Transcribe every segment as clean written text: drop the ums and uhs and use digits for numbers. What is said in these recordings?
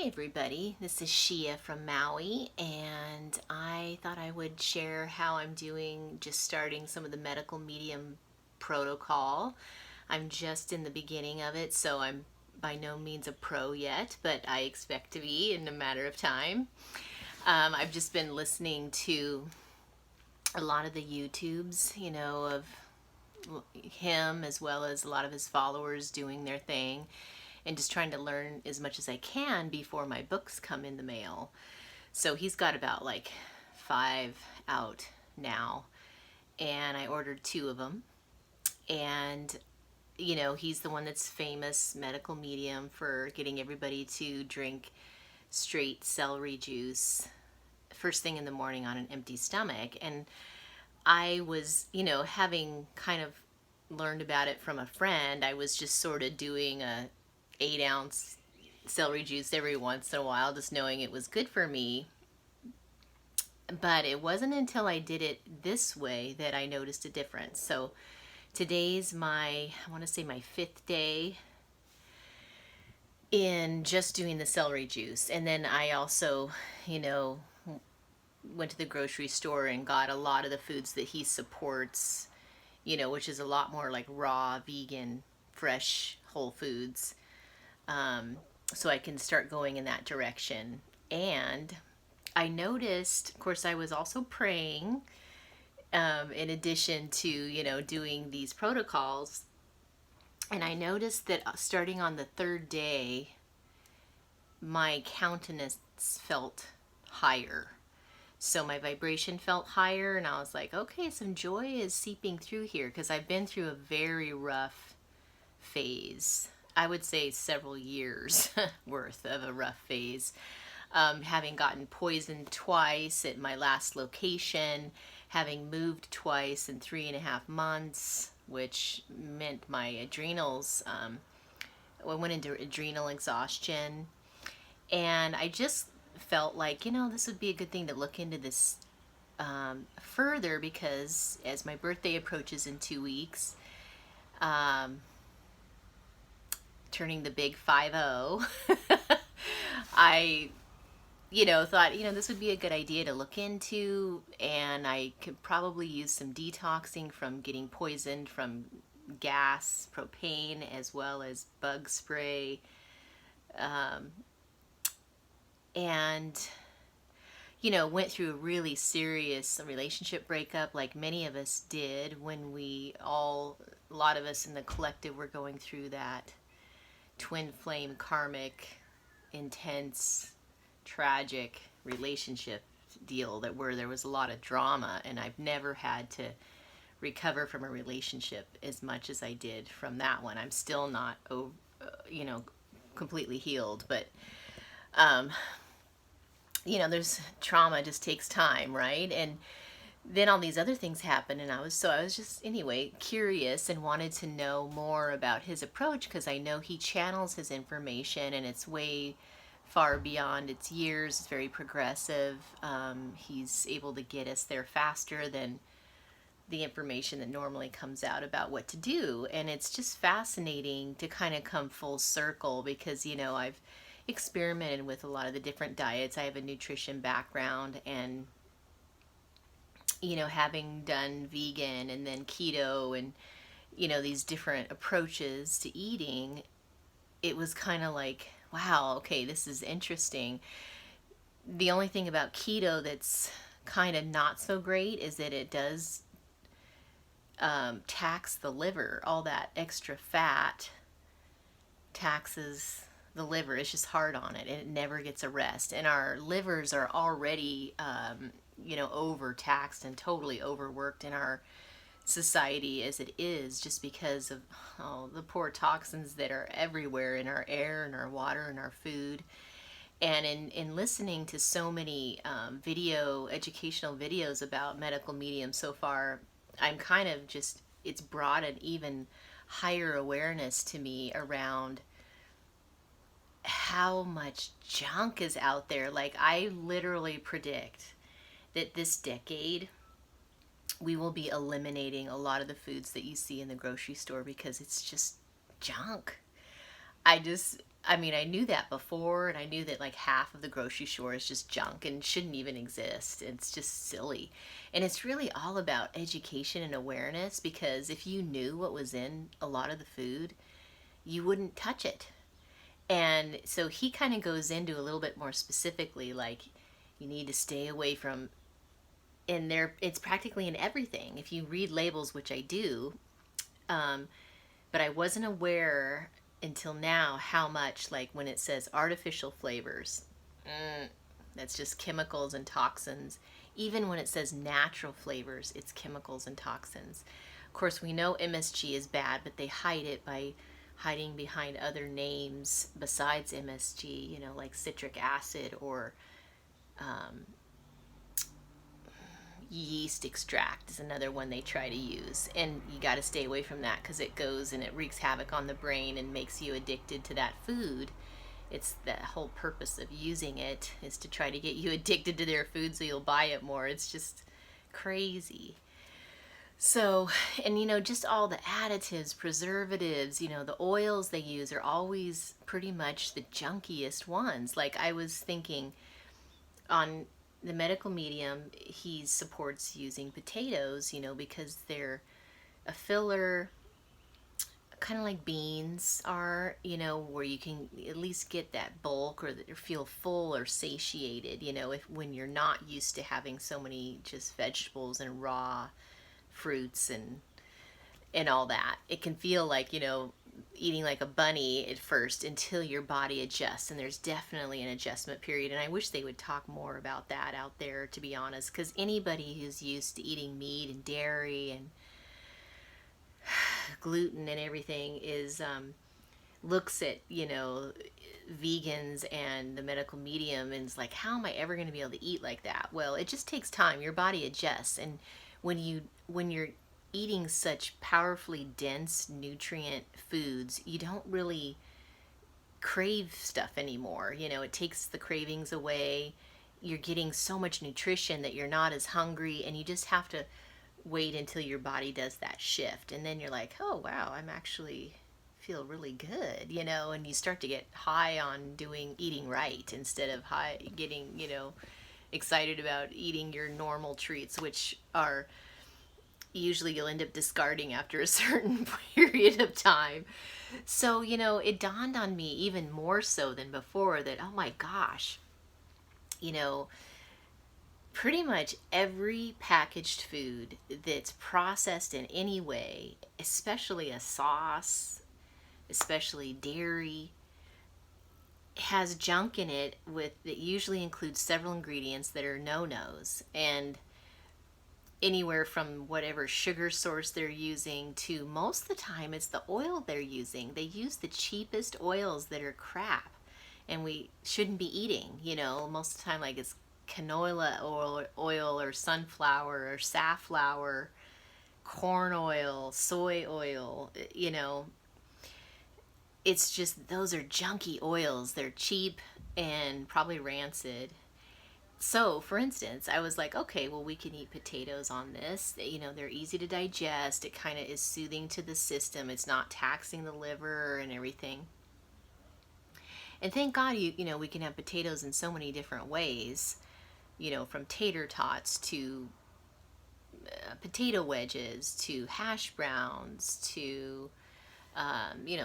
Hey everybody, this is Sheea from Maui, and I thought I would share how I'm doing just starting some of the medical medium protocol. I'm just in the beginning of it, so I'm by no means a pro yet, but I expect to be in a matter of time. I've just been listening to a lot of the YouTubes, of him as well as a lot of his followers doing their thing and just trying to learn as much as I can before my books come in the mail. So he's got about like 5 out now, and I ordered 2 of them. And he's the one that's famous medical medium for getting everybody to drink straight celery juice first thing in the morning on an empty stomach. And I was, having kind of learned about it from a friend, I was just sort of doing a 8-ounce celery juice every once in a while, just knowing it was good for me. But it wasn't until I did it this way that I noticed a difference. So today's I want to say my 5th day in just doing the celery juice. And then I also, went to the grocery store and got a lot of the foods that he supports, which is a lot more like raw, vegan, fresh, whole foods. So I can start going in that direction. And I noticed, of course, I was also praying in addition to, doing these protocols. And I noticed that starting on the 3rd day, my countenance felt higher. So my vibration felt higher, and I was like, okay, some joy is seeping through here, because I've been through a very rough phase. I would say several years worth of a rough phase. Having gotten poisoned twice at my last location, having moved twice in 3.5 months, which meant my adrenals, I went into adrenal exhaustion. And I just felt like, this would be a good thing to look into this further, because as my birthday approaches in 2 weeks, turning the big 50, I thought, this would be a good idea to look into, and I could probably use some detoxing from getting poisoned from gas, propane, as well as bug spray. And went through a really serious relationship breakup, like many of us did when a lot of us in the collective were going through that twin flame karmic, intense, tragic relationship deal where there was a lot of drama, and I've never had to recover from a relationship as much as I did from that one. I'm still not completely healed, but there's trauma, just takes time, right? And then all these other things happen, and I was just anyway curious and wanted to know more about his approach, because I know he channels his information and it's way far beyond its years. It's very progressive. He's able to get us there faster than the information that normally comes out about what to do. And it's just fascinating to kind of come full circle, because I've experimented with a lot of the different diets. I have a nutrition background, and having done vegan and then keto and these different approaches to eating, it was kind of like, wow, okay, this is interesting. The only thing about keto that's kind of not so great is that it does tax the liver. All that extra fat taxes the liver. It's just hard on it, and it never gets a rest. And our livers are already overtaxed and totally overworked in our society as it is, just because of the poor toxins that are everywhere in our air and our water and our food. And in listening to so many educational videos about medical mediums so far, I'm kind of just, it's brought an even higher awareness to me around how much junk is out there. Like, I literally predict that this decade we will be eliminating a lot of the foods that you see in the grocery store, because it's just junk. I mean, I knew that before, and I knew that like half of the grocery store is just junk and shouldn't even exist. It's just silly. And it's really all about education and awareness, because if you knew what was in a lot of the food, you wouldn't touch it. And so he kind of goes into a little bit more specifically, like you need to stay away from, and there it's practically in everything. If you read labels, which I do, but I wasn't aware until now how much, like when it says artificial flavors, that's just chemicals and toxins. Even when it says natural flavors, it's chemicals and toxins. Of course, we know MSG is bad, but they hide it by hiding behind other names besides MSG, like citric acid or yeast extract is another one they try to use. And you got to stay away from that because it goes and it wreaks havoc on the brain and makes you addicted to that food. It's the whole purpose of using it is to try to get you addicted to their food so you'll buy it more. It's just crazy. So, and just all the additives, preservatives, the oils they use are always pretty much the junkiest ones. Like I was thinking on the medical medium, he supports using potatoes, because they're a filler, kind of like beans are, where you can at least get that bulk or feel full or satiated, if when you're not used to having so many just vegetables and raw fruits and all that. It can feel like, eating like a bunny at first until your body adjusts, and there's definitely an adjustment period. And I wish they would talk more about that out there, to be honest, because anybody who's used to eating meat and dairy and gluten and everything is looks at vegans and the medical medium and is like, how am I ever going to be able to eat like that? Well, it just takes time. Your body adjusts, and when you're eating such powerfully dense nutrient foods, you don't really crave stuff anymore. It takes the cravings away. You're getting so much nutrition that you're not as hungry, and you just have to wait until your body does that shift. And then you're like, oh, wow, I'm actually feel really good, and you start to get high on eating right instead of getting, excited about eating your normal treats, which are usually you'll end up discarding after a certain period of time. So, it dawned on me even more so than before that, oh my gosh, pretty much every packaged food that's processed in any way, especially a sauce, especially dairy, has junk in it that usually includes several ingredients that are no-nos. And anywhere from whatever sugar source they're using to, most of the time it's the oil they're using. They use the cheapest oils that are crap and we shouldn't be eating, most of the time, like it's canola oil or sunflower or safflower, corn oil, soy oil, it's just, those are junky oils. They're cheap and probably rancid. So, for instance, I was like, okay, well, we can eat potatoes on this. They're easy to digest. It kind of is soothing to the system. It's not taxing the liver and everything. And thank God, we can have potatoes in so many different ways, from tater tots to potato wedges to hash browns to,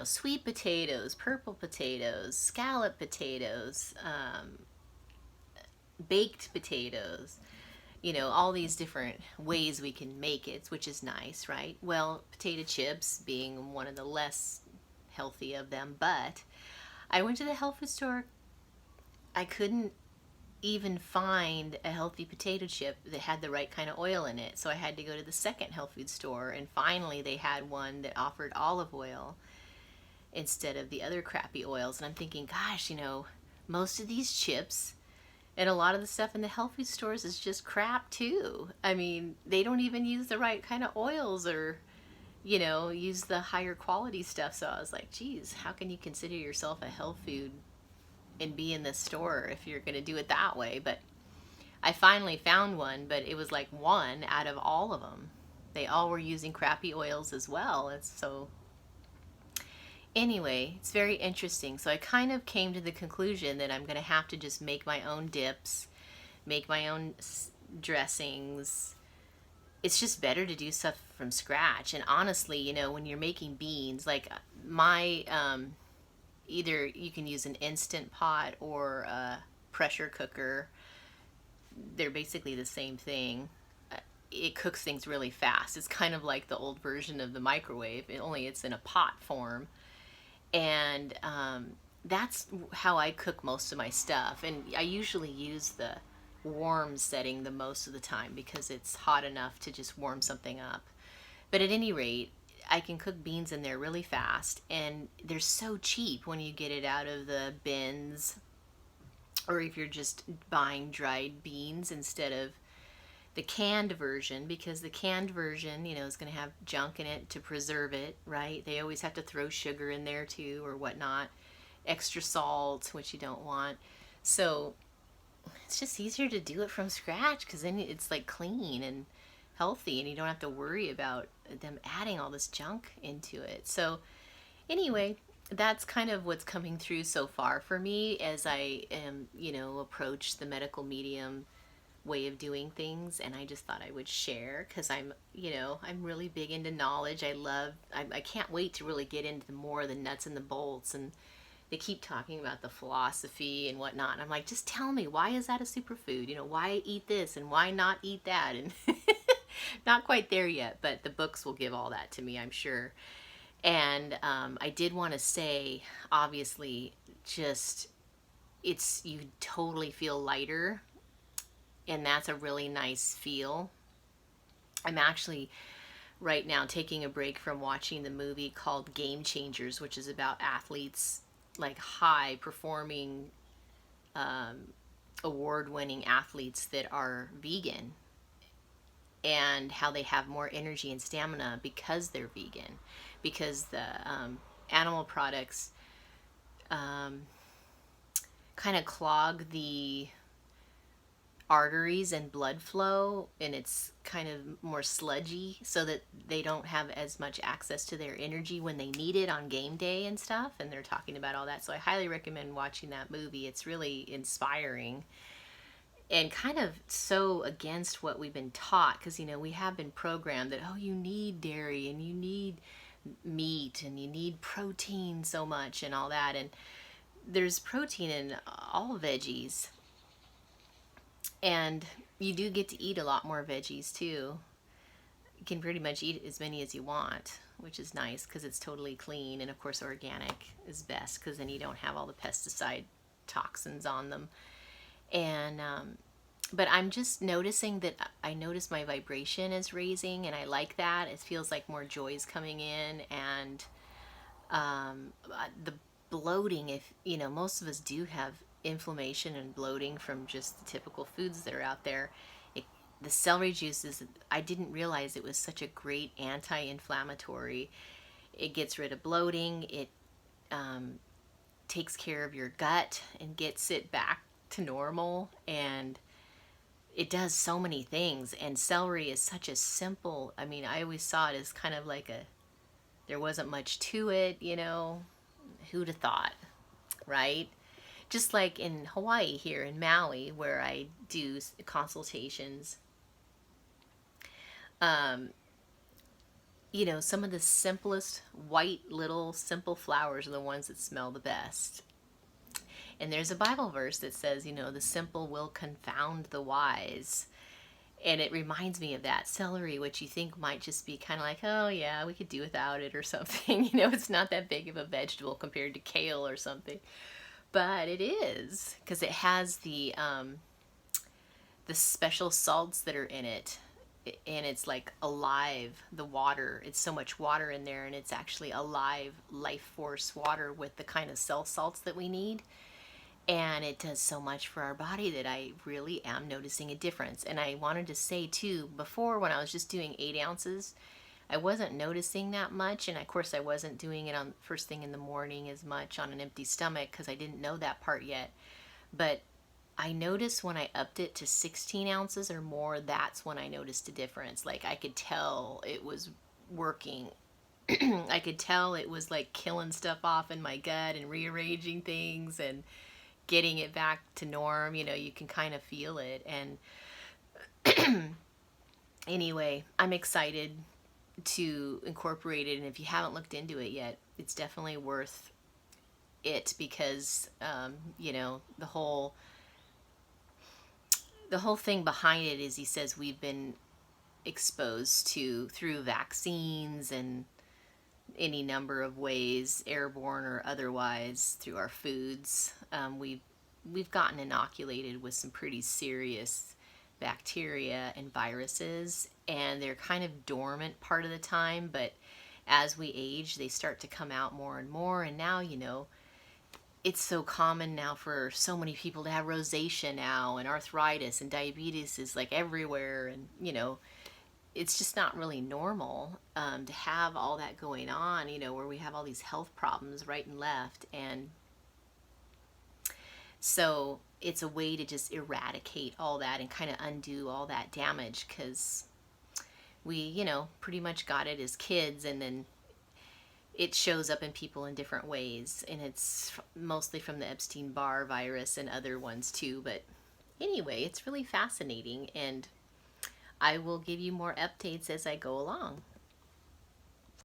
sweet potatoes, purple potatoes, scallop potatoes, baked potatoes, all these different ways we can make it, which is nice, right? Well, potato chips being one of the less healthy of them, but I went to the health food store. I couldn't even find a healthy potato chip that had the right kind of oil in it, so I had to go to the second health food store, and finally they had one that offered olive oil instead of the other crappy oils. And I'm thinking, gosh, most of these chips and a lot of the stuff in the health food stores is just crap too. I mean, they don't even use the right kind of oils or, use the higher quality stuff. So I was like, geez, how can you consider yourself a health food and be in this store if you're going to do it that way? But I finally found one, but it was like one out of all of them. They all were using crappy oils as well. And so anyway, it's very interesting. So I kind of came to the conclusion that I'm going to have to just make my own dips, make my own dressings. It's just better to do stuff from scratch. And honestly, when you're making beans, like my either you can use an instant pot or a pressure cooker. They're basically the same thing. It cooks things really fast. It's kind of like the old version of the microwave, only it's in a pot form. And that's how I cook most of my stuff. And I usually use the warm setting the most of the time because it's hot enough to just warm something up. But at any rate, I can cook beans in there really fast, and they're so cheap when you get it out of the bins, or if you're just buying dried beans instead of the canned version, because the canned version, is going to have junk in it to preserve it, right? They always have to throw sugar in there too, or whatnot, extra salt, which you don't want. So it's just easier to do it from scratch because then it's like clean and healthy, and you don't have to worry about them adding all this junk into it. So anyway, that's kind of what's coming through so far for me as I am, approach the medical medium way of doing things. And I just thought I would share because I'm really big into knowledge. I can't wait to really get into more of the nuts and the bolts. And they keep talking about the philosophy and whatnot. And I'm like, just tell me, why is that a superfood? Why eat this and why not eat that? And not quite there yet, but the books will give all that to me, I'm sure. And I did want to say, obviously, just you totally feel lighter, and that's a really nice feel. I'm actually right now taking a break from watching the movie called Game Changers, which is about athletes, like high performing, award winning athletes that are vegan, and how they have more energy and stamina because they're vegan, because the animal products kind of clog the arteries and blood flow, and it's kind of more sludgy, so that they don't have as much access to their energy when they need it on game day and stuff. And they're talking about all that, so I highly recommend watching that movie. It's really inspiring and kind of so against what we've been taught, because we have been programmed that, oh, you need dairy and you need meat and you need protein so much and all that. And there's protein in all veggies, and you do get to eat a lot more veggies too. You can pretty much eat as many as you want, which is nice because it's totally clean. And of course organic is best because then you don't have all the pesticide toxins on them. And but I'm just noticing that I notice my vibration is raising, and I like that. It feels like more joy is coming in. And the bloating, if most of us do have inflammation and bloating from just the typical foods that are out there. The celery juice I didn't realize it was such a great anti-inflammatory. It gets rid of bloating. It takes care of your gut and gets it back to normal, and it does so many things. And celery is such a simple, I always saw it as kind of like there wasn't much to it, who'd have thought, right? Just like in Hawaii here in Maui, where I do consultations, some of the simplest white little simple flowers are the ones that smell the best. And there's a Bible verse that says, the simple will confound the wise. And it reminds me of that celery, which you think might just be kind of like, oh yeah, we could do without it or something. It's not that big of a vegetable compared to kale or something. But it is, because it has the special salts that are in it, and it's like alive. The water, it's so much water in there, and it's actually alive life force water with the kind of cell salts that we need. And it does so much for our body that I really am noticing a difference. And I wanted to say too, before when I was just doing 8 ounces, I wasn't noticing that much. And of course I wasn't doing it on first thing in the morning as much on an empty stomach because I didn't know that part yet. But I noticed when I upped it to 16 ounces or more, that's when I noticed a difference. Like I could tell it was working I could tell it was like killing stuff off in my gut and rearranging things and getting it back to norm. You can kind of feel it. And anyway, I'm excited to incorporate it. And if you haven't looked into it yet, it's definitely worth it because, the whole thing behind it is he says we've been exposed to through vaccines and any number of ways, airborne or otherwise, through our foods. We've gotten inoculated with some pretty serious bacteria and viruses, and they're kind of dormant part of the time, but as we age, they start to come out more and more. And now, it's so common now for so many people to have rosacea now, and arthritis and diabetes is like everywhere, and it's just not really normal to have all that going on, where we have all these health problems right and left. And so it's a way to just eradicate all that and kind of undo all that damage, because we, pretty much got it as kids, and then it shows up in people in different ways. And it's mostly from the Epstein-Barr virus and other ones too. But anyway, it's really fascinating, and I will give you more updates as I go along.